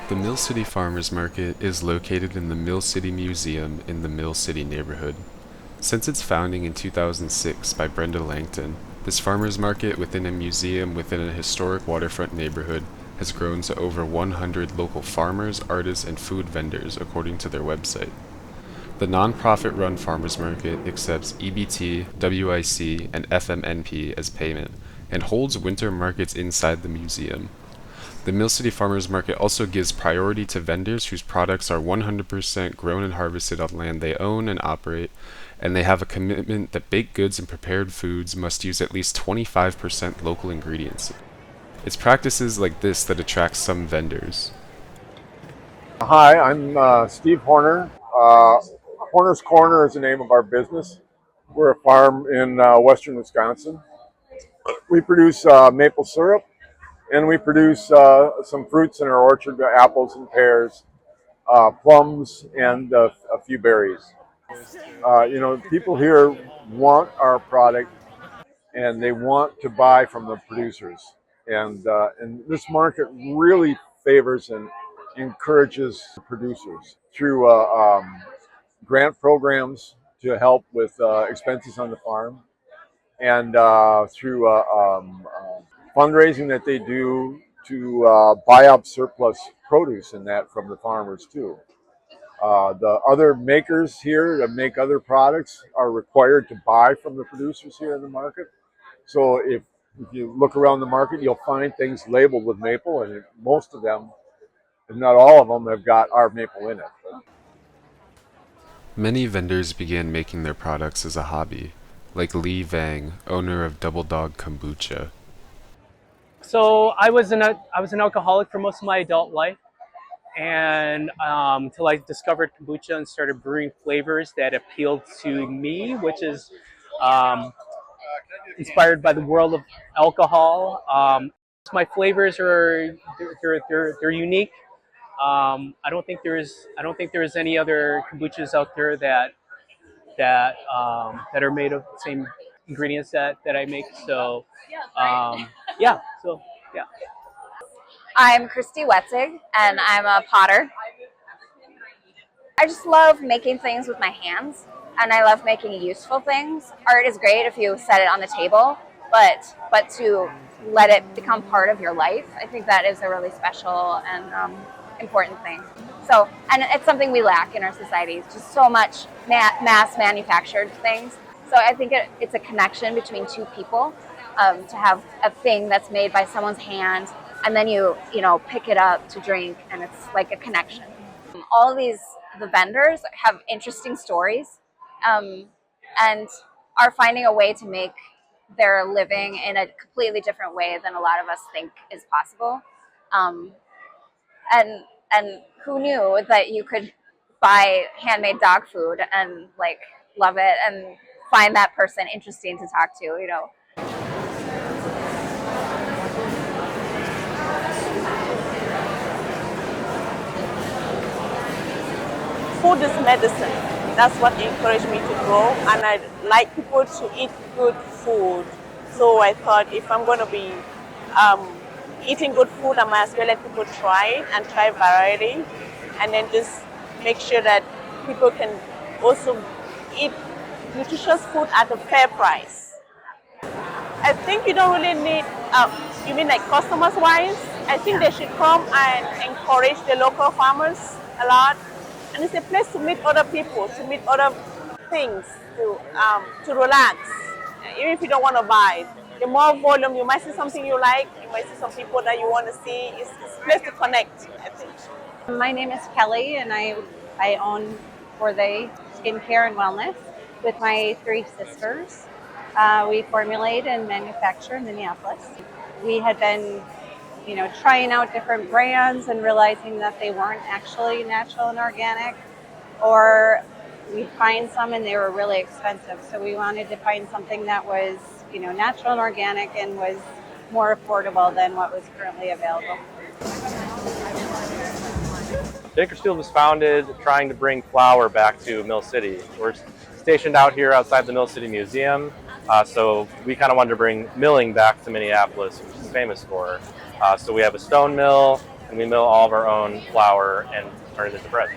The Mill City Farmers Market is located in the Mill City Museum in the Mill City neighborhood. Since its founding in 2006 by Brenda Langton, this farmers market within a museum within a historic waterfront neighborhood has grown to over 100 local farmers, artists, and food vendors according to their website. The nonprofit-run farmers market accepts EBT, WIC, and FMNP as payment, and holds winter markets inside the museum. The Mill City Farmers Market also gives priority to vendors whose products are 100% grown and harvested on land they own and operate, and they have a commitment that baked goods and prepared foods must use at least 25% local ingredients. It's practices like this that attract some vendors. Hi, I'm Steve Horner. Horner's Corner is the name of our business. We're a farm in western Wisconsin. We produce maple syrup, and we produce some fruits in our orchard: apples and pears, plums, and a few berries. People here want our product, and they want to buy from the producers. And this market really favors and encourages producers through grant programs to help with expenses on the farm, and through fundraising that they do to buy up surplus produce and that from the farmers too. The other makers here that make other products are required to buy from the producers here in the market. So if you look around the market, you'll find things labeled with maple, and most of them, if not all of them, have got our maple in it. Many vendors began making their products as a hobby, like Lee Vang, owner of Double Dog Kombucha. So I was an alcoholic for most of my adult life, and until I discovered kombucha and started brewing flavors that appealed to me, which is um, inspired by the world of alcohol. My flavors are they're unique. I don't think there is any other kombuchas out there that are made of the same ingredients that I make. So yeah, so yeah. I'm Christy Wetzig, and I'm a potter. I just love making things with my hands, and I love making useful things. Art is great if you set it on the table, but to let it become part of your life, I think that is a really special and important thing. So, and it's something we lack in our society. It's just so much mass manufactured things. So I think it's a connection between two people, to have a thing that's made by someone's hand, and then you pick it up to drink, and it's like a connection. All of the vendors have interesting stories, and are finding a way to make their living in a completely different way than a lot of us think is possible. Um, and and who knew that you could buy handmade dog food and like love it and find that person interesting to talk to. Food is medicine. That's what encouraged me to grow, and I like people to eat good food. So I thought if I'm going to be um, eating good food, I might as well let people try it and try variety, and then just make sure that people can also eat nutritious food at a fair price. I think you don't really need, you mean like customers wise? I think they should come and encourage the local farmers a lot. And it's a place to meet other people, to meet other things, to relax, even if you don't want to buy. The more volume, you might see something you like, you might see some people that you want to see. It's a place to connect, I think. My name is Kelly, and I own For They Skincare and Wellness with my three sisters. We formulate and manufacture in Minneapolis. We had been, trying out different brands and realizing that they weren't actually natural and organic, or we'd find some and they were really expensive. So we wanted to find something that was, natural and organic and was more affordable than what was currently available. Bakersfield was founded trying to bring flour back to Mill City. We're stationed out here outside the Mill City Museum, so we kind of wanted to bring milling back to Minneapolis, which is famous for. So we have a stone mill, and we mill all of our own flour and turn it into bread.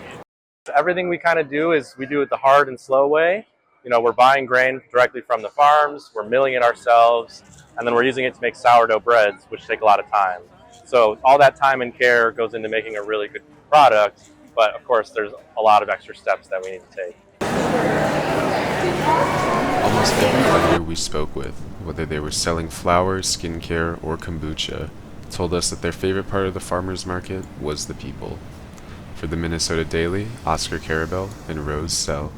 Everything we kind of do is we do it the hard and slow way. We're buying grain directly from the farms, we're milling it ourselves, and then we're using it to make sourdough breads, which take a lot of time. So all that time and care goes into making a really good product, but of course there's a lot of extra steps that we need to take. Almost every vendor we spoke with, whether they were selling flour, skincare, or kombucha, told us that their favorite part of the farmers market was the people. For the Minnesota Daily, Oscar Carabell and Rose Selle.